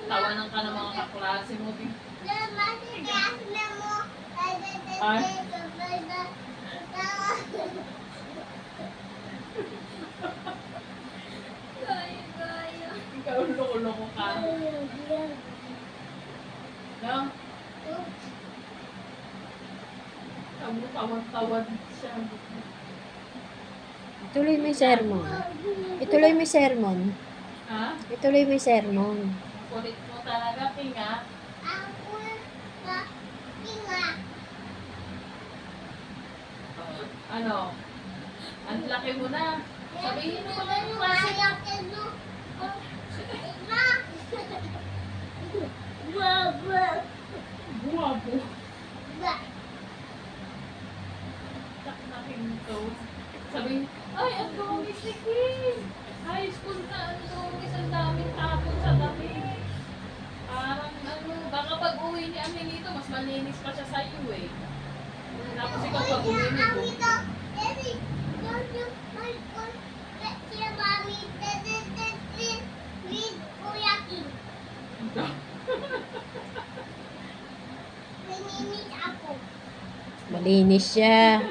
Tawanan ka ng mga kaklase mo. Ay. Ikaw loko-loko ka. No? Tawad-tawad siya. Ituloy mo yung sermon. Ituloy mo yung sermon. Ha? Ituloy mo yung sermon. Kulit mo talaga, Pinga. Ano? Ang laki mo na. Sabihin mo na yung klase. Buwabo. Taknakin to. Sabihin, ay, ang dumi si Queen. High school na, ang dumi. Ang daming tapon sa dami. Parang ano, baka pag uwi ni Aminito, mas malinis pa siya sa iyo eh. Tapos ikaw pag uwi nito. Malinis siya.